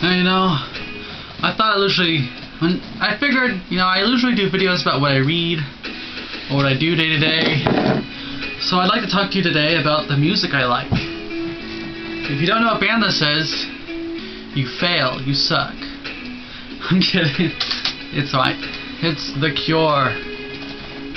And, you know, I thought I figured, you know, I usually do videos about what I read or what I do day to day. So I'd like to talk to you today about the music I like. If you don't know what band this is, you fail, you suck. I'm kidding. It's right. It's The Cure.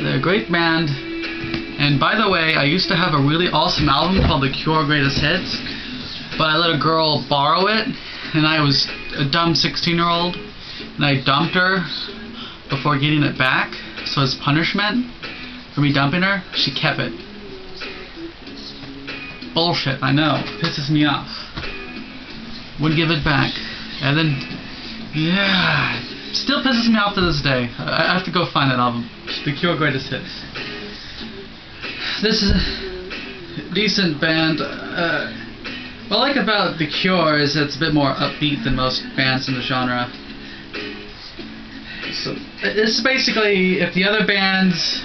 They're a great band. And by the way, I used to have a really awesome album called The Cure Greatest Hits, but I let a girl borrow it, and I was a dumb 16-year-old, and I dumped her before getting it back. So as punishment for me dumping her, she kept it. Bullshit, I know. Pisses me off. Wouldn't give it back. And then, yeah, still pisses me off to this day. I have to go find that album. The Cure Greatest Hits. This is a decent band. What I like about The Cure is it's a bit more upbeat than most bands in the genre. So it's basically, if the other bands,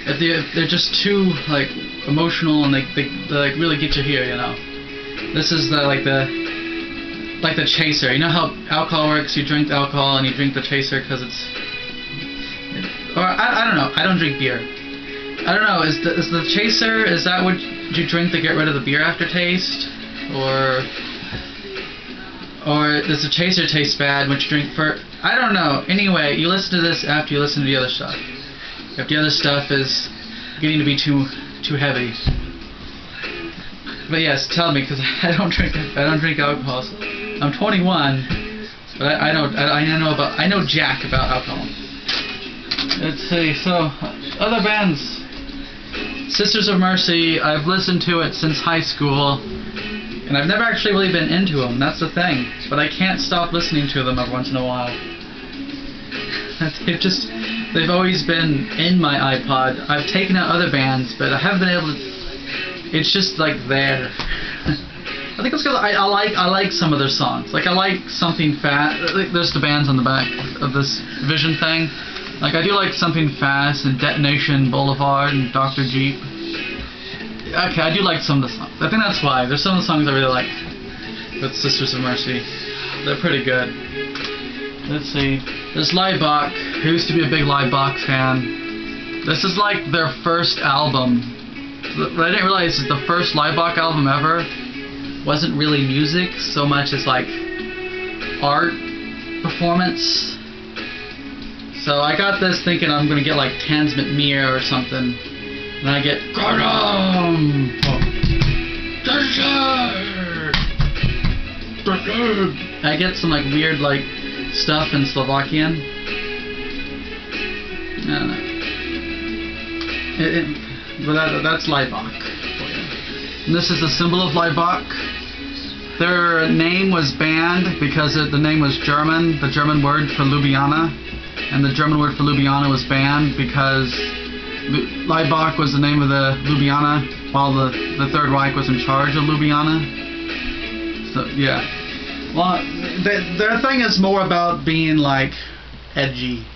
if they're just too like emotional and they like really get you here, you know. This is like the chaser. You know how alcohol works? You drink alcohol and you drink the chaser because I don't know. I don't drink beer. I don't know. Is the chaser? Is that what you drink to get rid of the beer aftertaste, or does the chaser taste bad when you drink first? I don't know. Anyway, you listen to this after you listen to the other stuff. If the other stuff is getting to be too heavy. But yes, tell me, because I don't drink alcohol. So I'm 21, but I know jack about alcohol. Let's see. So other bands. Sisters of Mercy, I've listened to it since high school, and I've never actually really been into them, that's the thing, but I can't stop listening to them every once in a while. They've always been in my iPod. I've taken out other bands, but I haven't been able to, it's just like there. I think it's because I like some of their songs. Like I like Something Fast, there's the bands on the back of this Vision thing. Like, I do like Something Fast and Detonation, Boulevard, and Dr. Jeep. Okay, I do like some of the songs. I think that's why. There's some of the songs I really like with Sisters of Mercy. They're pretty good. Let's see. There's Laibach. I used to be a big Laibach fan. This is like their first album. What I didn't realize is the first Laibach album ever wasn't really music so much as like art performance. So I got this thinking I'm going to get like Transmit Mir or something. And I get Gordon! I get some like weird like stuff in Slovakian. I don't know. But that's Laibach. And this is the symbol of Laibach. Their name was banned because the name was German, the German word for Ljubljana. And the German word for Ljubljana was banned because Laibach was the name of the Ljubljana, while the Third Reich was in charge of Ljubljana. So yeah, well, their thing is more about being like edgy.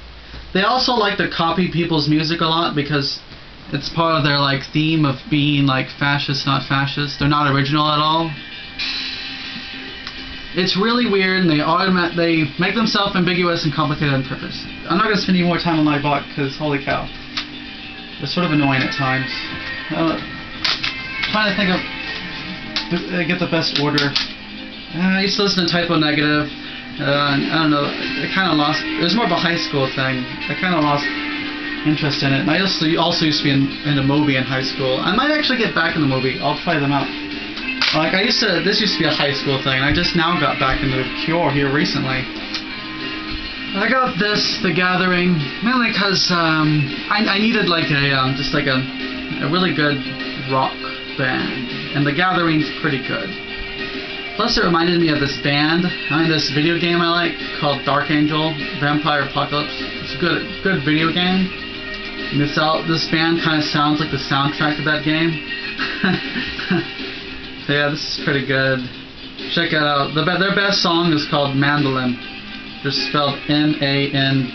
They also like to copy people's music a lot because it's part of their like theme of being like fascist, not fascist. They're not original at all. It's really weird, and they make themselves ambiguous and complicated on purpose. I'm not going to spend any more time on Laibach because holy cow, they're sort of annoying at times. Trying to think of get the best order. I used to listen to Typo Negative. I don't know. I kind of lost. It was more of a high school thing. I kind of lost interest in it. And I also used to be into Moby in high school. I might actually get back into Moby. I'll try them out. Like this used to be a high school thing, and I just now got back into Cure here recently. I got this, The Gathering, mainly because I needed like just like a really good rock band, and The Gathering's pretty good. Plus, it reminded me of this band, this video game I like called Dark Angel Vampire Apocalypse. It's a good video game. And this band kind of sounds like the soundtrack of that game. So yeah, this is pretty good. Check it out. Their best song is called Mandolin. They're spelled Mandylon.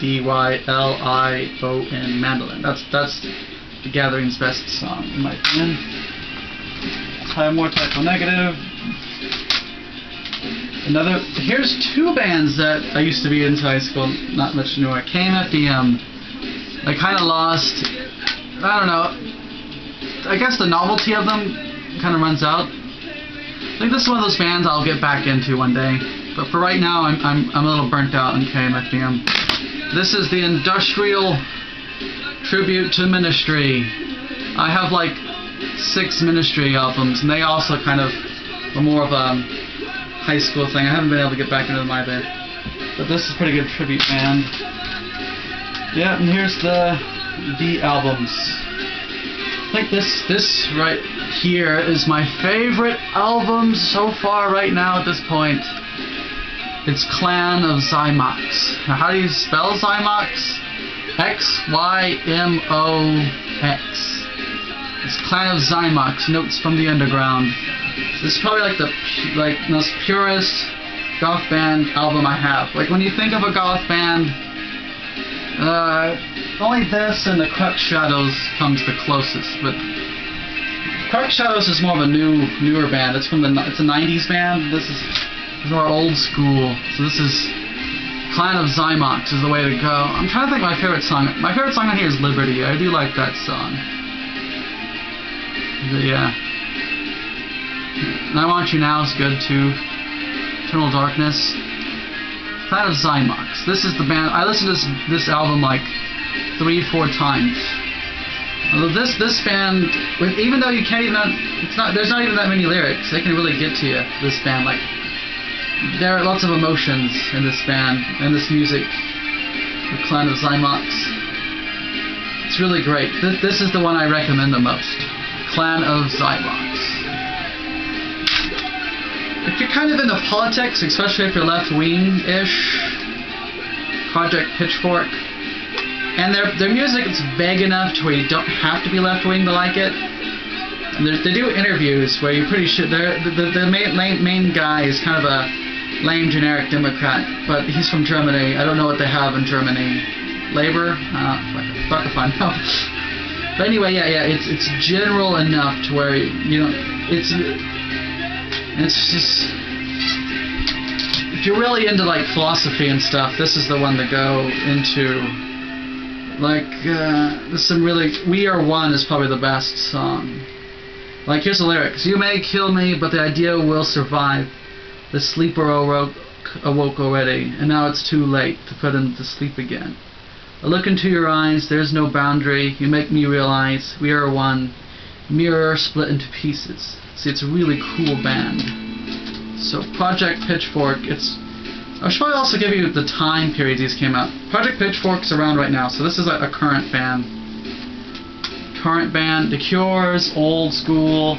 Mandolin. That's The Gathering's best song, in my opinion. Let's have more Typo Negative. Here's two bands that I used to be into high school, not much anymore. KMFDM. I kind of lost, I don't know, I guess the novelty of them kind of runs out. I think this is one of those bands I'll get back into one day. But for right now, I'm a little burnt out on KMFDM. This is the industrial tribute to Ministry. I have like 6 Ministry albums, and they also kind of were more of a high school thing. I haven't been able to get back into them either. But this is a pretty good tribute band. Yeah, and here's the albums. I think this right here is my favorite album so far right now at this point. It's Clan of Xymox. Now, how do you spell Xymox? X-Y-M-O-X. It's Clan of Xymox, Notes from the Underground. This is probably like the most purest goth band album I have. Like when you think of a goth band, only this and the Crux Shadows comes the closest. But Crux Shadows is more of a newer band. It's a 90s band. This is more old school. So this is Clan of Xymox is the way to go. I'm trying to think of my favorite song. My favorite song on here is Liberty. I do like that song. But yeah. And I Want You Now is good too. Eternal Darkness. Clan of Xymox. This is the band. I listened to this album like 3-4 times. This band, even though you can't even, there's not even that many lyrics. They can really get to you. This band, like, there are lots of emotions in this band and this music. The Clan of Xymox. It's really great. This is the one I recommend the most. Clan of Xymox. If you're kind of into politics, especially if you're left-wing-ish, Project Pitchfork, and their music is vague enough to where you don't have to be left-wing to like it. And they do interviews where you're pretty sure the main guy is kind of a lame generic Democrat, but he's from Germany. I don't know what they have in Germany. Labor? Fuck if I know. But anyway, yeah, it's general enough to where it's just, if you're really into like philosophy and stuff, this is the one to go into. Like, there's some really, We Are One is probably the best song. Like, here's the lyrics. You may kill me, but the idea will survive. The sleeper awoke already, and now it's too late to put him to sleep again. I look into your eyes, there's no boundary. You make me realize we are one. Mirror split into pieces. See, it's a really cool band. So, Project Pitchfork, I should probably also give you the time period these came out. Project Pitchfork's around right now, so this is a current band. The Cure's old school.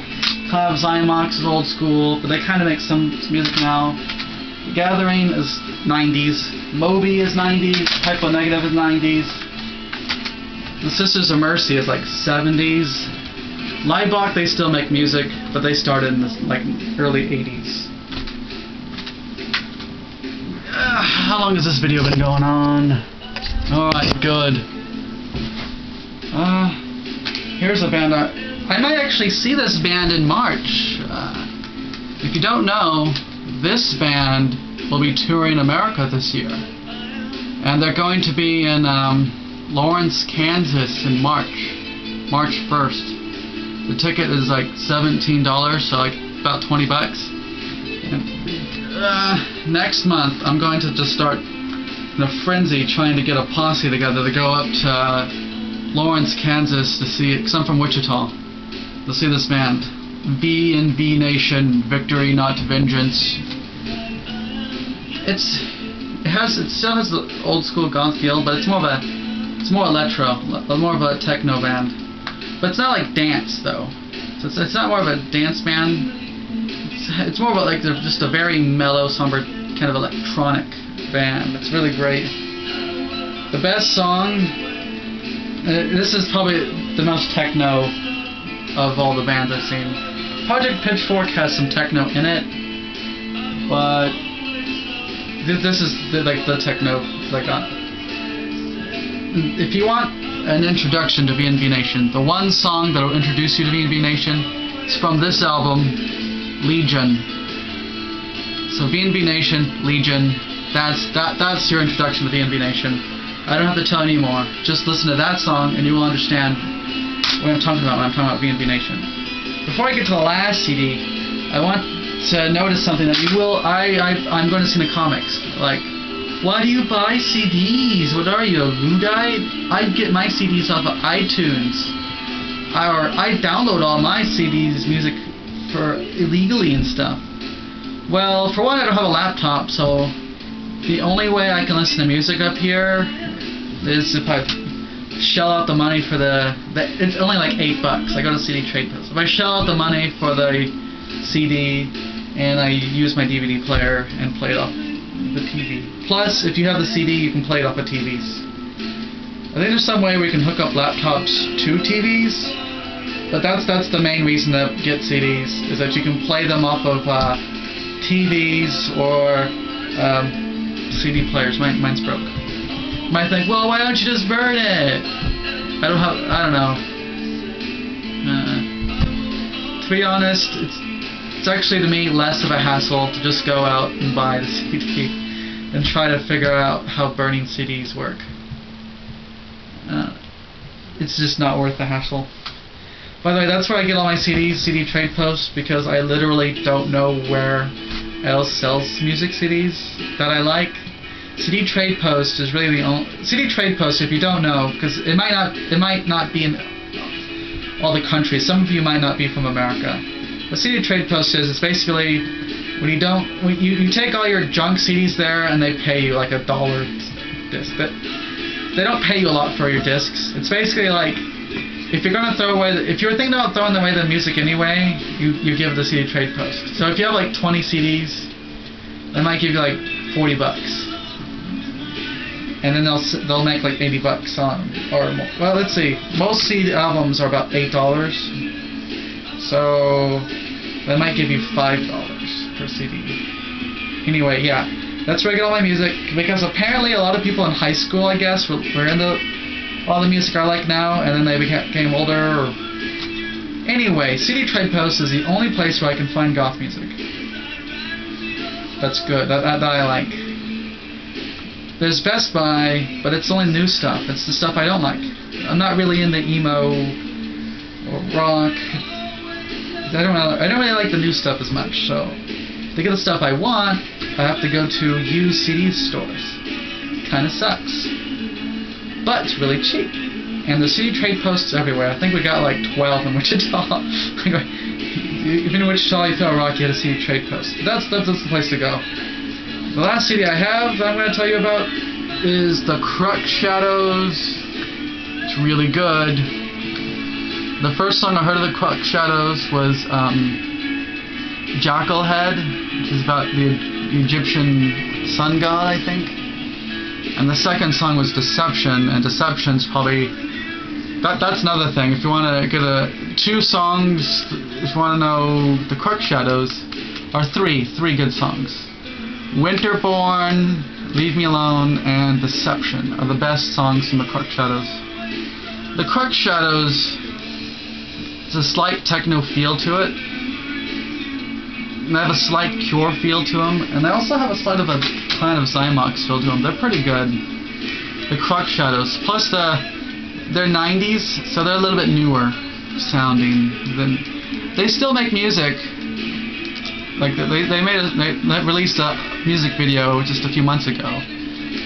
Clan of Xymox is old school, but they kind of make some music now. The Gathering is 90s. Moby is 90s. Typo Negative is 90s. The Sisters of Mercy is like 70s. Lightblock, they still make music, but they started in the early 80s. How long has this video been going on? Alright, good. Here's a band. I might actually see this band in March. If you don't know, this band will be touring America this year. And they're going to be in Lawrence, Kansas in March 1st. The ticket is like $17, so like about 20 bucks. And, next month, I'm going to just start in a frenzy trying to get a posse together to go up to Lawrence, Kansas to see it, because I'm from Wichita, to see this band. V and V Nation, Victory Not Vengeance. It still has the old school goth feel, but it's more electro, more of a techno band. But it's not like dance though. So it's not more of a dance band. It's more about like just a very mellow, somber kind of electronic band. It's really great. The best song. This is probably the most techno of all the bands I've seen. Project Pitchfork has some techno in it, but this is the techno. If you want an introduction to V&V Nation, the one song that will introduce you to V&V Nation is from this album, Legion. So VNB Nation, Legion, that's your introduction to VNB Nation. I don't have to tell you anymore. Just listen to that song and you will understand what I'm talking about when I'm talking about VNB Nation. Before I get to the last CD, I want to notice something that you will. I'm going to see in the comics. Like, why do you buy CDs? What are you, a Luddite? I get my CDs off of iTunes. I download all my CDs, music, for illegally and stuff. Well, for one, I don't have a laptop, so the only way I can listen to music up here is if I shell out the money for it's only like $8. I go to CD Trade Post. If I shell out the money for the CD and I use my DVD player and play it off the TV. Plus, if you have the CD, you can play it off of TVs. I think there's some way we can hook up laptops to TVs, but that's the main reason to get CDs, is that you can play them off of TVs or CD players. Mine's broke. You might think, well, why don't you just burn it? I don't know. To be honest, it's actually to me less of a hassle to just go out and buy the CD and try to figure out how burning CDs work. It's just not worth the hassle. By the way, that's where I get all my CDs, CD Trade Post, because I literally don't know where else sells music CDs that I like. CD Trade Post is really the only... CD Trade Post, if you don't know, because it might not be in all the countries. Some of you might not be from America. What CD Trade Post is, it's basically when you take all your junk CDs there and they pay you like $1 disc. They don't pay you a lot for your discs. It's basically like, if you're thinking about throwing away the music anyway, you give it to CD Trade Post. So if you have like 20 CDs, they might give you like $40, and then they'll make like $80 on them, or more. Well, let's see. Most CD albums are about $8, so they might give you $5 per CD. Anyway, yeah. That's where I get all my music, because apparently a lot of people in high school, I guess, were into all the music I like now, and then they became older. Anyway, CD Trade Post is the only place where I can find goth music. That's good, that I like. There's Best Buy, but it's only new stuff. It's the stuff I don't like. I'm not really into emo or rock. I don't really like the new stuff as much, so to get the stuff I want, I have to go to used CD stores. Kinda sucks. But it's really cheap. And the CD Trade Posts everywhere. I think we got like 12 in Wichita. If you're in Wichita, you feel rock, you had a CD Trade Post. That's the place to go. The last CD I have that I'm going to tell you about is the Crux Shadows. It's really good. The first song I heard of the Crux Shadows was Jackal Head, which is about the Egyptian sun god, I think. And the second song was Deception, and Deception's probably... That's another thing. If you want to get two songs, if you want to know the Crux Shadows, are three good songs. Winterborn, Leave Me Alone, and Deception are the best songs from the Crux Shadows. The Crux Shadows, there's a slight techno feel to it. And they have a slight Cure feel to them, and they also have a slight of a kind of Zymox feel to them. They're pretty good. The Crux Shadows. Plus they're 90s, so they're a little bit newer sounding. They still make music. Like they released a music video just a few months ago,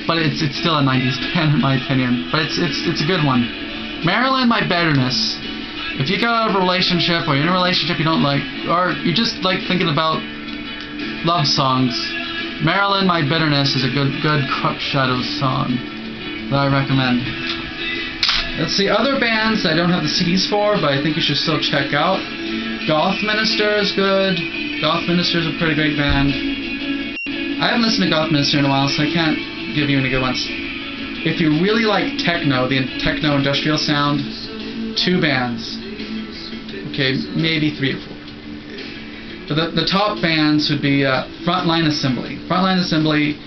but it's still a 90s band in my opinion. But it's a good one. Marilyn, My Betterness. If you got out of a relationship, or you're in a relationship you don't like, or you just like thinking about love songs, Marilyn, My Bitterness is a good Crux Shadows song that I recommend. Let's see, other bands I don't have the CDs for, but I think you should still check out. Goth Minister is good. Goth Minister is a pretty great band. I haven't listened to Goth Minister in a while, so I can't give you any good ones. If you really like techno, the techno industrial sound, 2 bands. Okay, maybe 3 or 4. But the top bands would be Frontline Assembly. Frontline Assembly,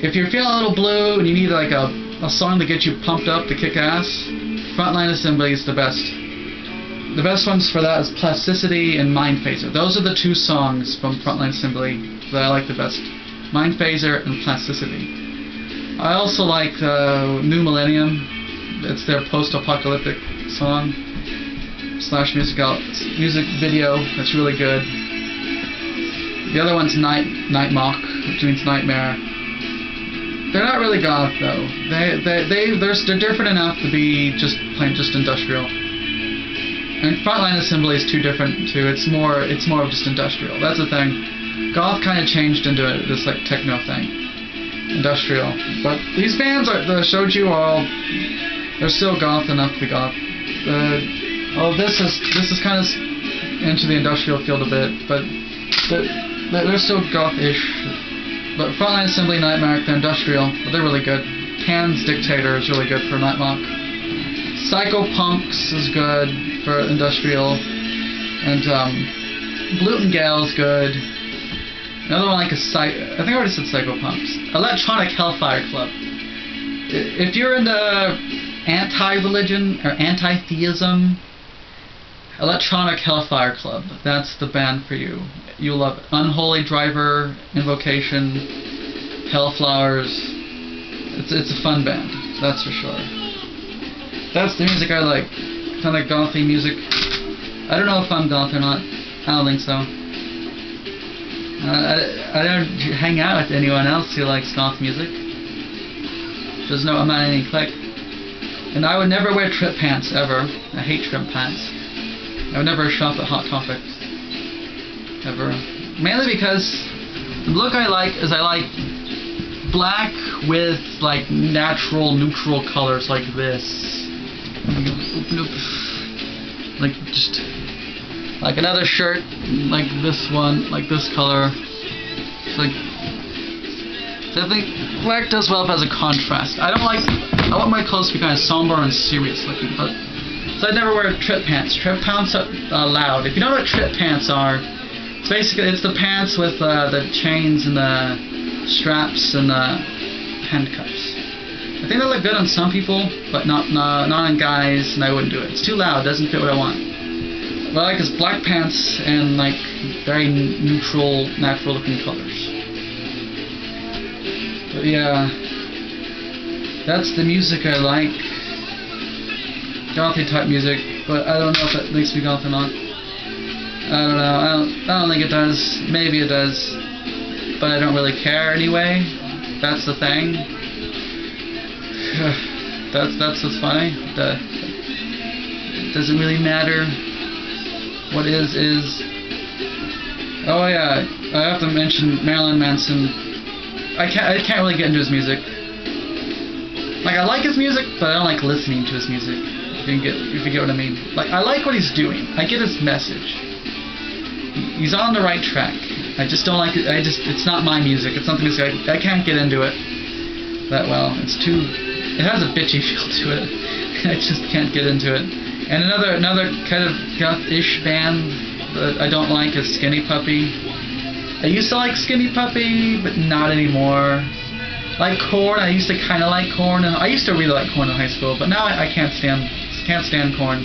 if you're feeling a little blue and you need like a song to get you pumped up to kick ass, Frontline Assembly is the best. The best ones for that is Plasticity and Mind Phaser. Those are the two songs from Frontline Assembly that I like the best. Mind Phaser and Plasticity. I also like New Millennium. It's their post-apocalyptic song / music video. That's really good. The other one's Night Mock, which means nightmare. They're not really goth though. They're different enough to be just industrial. And Frontline Assembly is too different too. It's more of just industrial. That's the thing. Goth kind of changed into this like techno thing, industrial. But these bands that I showed you they're still goth enough to be goth. This is kind of into the industrial field a bit, but they're still goth-ish. But Frontline Assembly, Nightmare, they're industrial, but they're really good. Can's Dictator is really good for Nightmock. Psychopunks is good for industrial, and Blutengale is good. Another one I think I already said Psychopunks. Electronic Hellfire Club. If you're into anti-religion or anti-theism, Electronic Hellfire Club, that's the band for you. You'll love it. Unholy Driver, Invocation, Hellflowers. It's a fun band, that's for sure. That's the music I like. Kind of gothy music. I don't know if I'm goth or not. I don't think so. I don't hang out with anyone else who likes goth music. I'm not in any clique. And I would never wear trip pants ever. I hate trip pants. I would never shop at Hot Topics. Ever. Mainly because the look I like is I like black with like natural neutral colors like this. Like just like another shirt like this one, like this color. It's like, so I think black does well as a contrast. I want my clothes to be kind of somber and serious looking, but so I never wear trip pants. Trip pants are loud. If you know what trip pants are, it's the pants with the chains and the straps and the handcuffs. I think they look good on some people, but not on guys, and I wouldn't do it. It's too loud. It doesn't fit what I want. What I like is black pants and like very neutral, natural looking colors. But yeah, that's the music I like. Gothy type music, but I don't know if that makes me goth or not. I don't know. I don't think it does. Maybe it does, but I don't really care anyway. That's the thing. That's what's funny. It doesn't really matter. What is. Oh yeah, I have to mention Marilyn Manson. I can't really get into his music. Like I like his music, but I don't like listening to his music. If you get what I mean. Like I like what he's doing. I get his message. He's on the right track. I just don't like it. It's not my music. It's something I can't get into it that well. It has a bitchy feel to it. I just can't get into it. And another kind of goth-ish band that I don't like is Skinny Puppy. I used to like Skinny Puppy, but not anymore. Like Korn, I used to kind of like Korn. I used to really like Korn in high school, but now I can't stand Korn.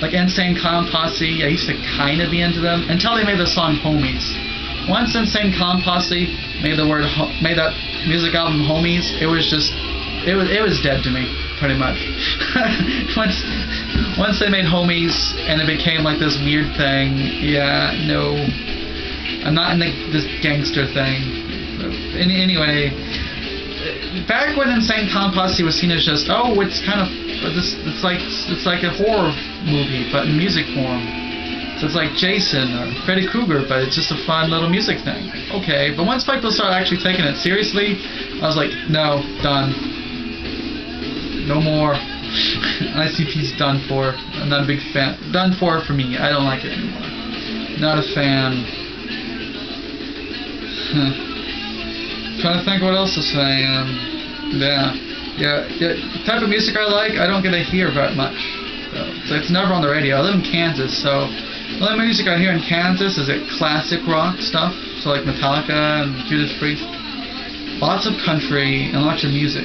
Like Insane Clown Posse, I used to kind of be into them until they made the song Homies. Once Insane Clown Posse made that music album Homies, it was dead to me, pretty much. Once they made Homies and it became like this weird thing, yeah, no, I'm not in this gangster thing. Anyway, back when Insane Clown Posse was seen as just, it's like a horror movie, but in music form. So it's like Jason or Freddy Krueger, but it's just a fun little music thing. Okay, but once people started actually taking it seriously, I was like, no, done. No more. ICP's done for. I'm not a big fan. Done for me. I don't like it anymore. Not a fan. Trying to think what else to say. Yeah. The type of music I like, I don't get to hear very much. So it's never on the radio. I live in Kansas, so the only music I hear in Kansas is classic rock stuff. So like Metallica and Judas Priest. Lots of country and lots of music.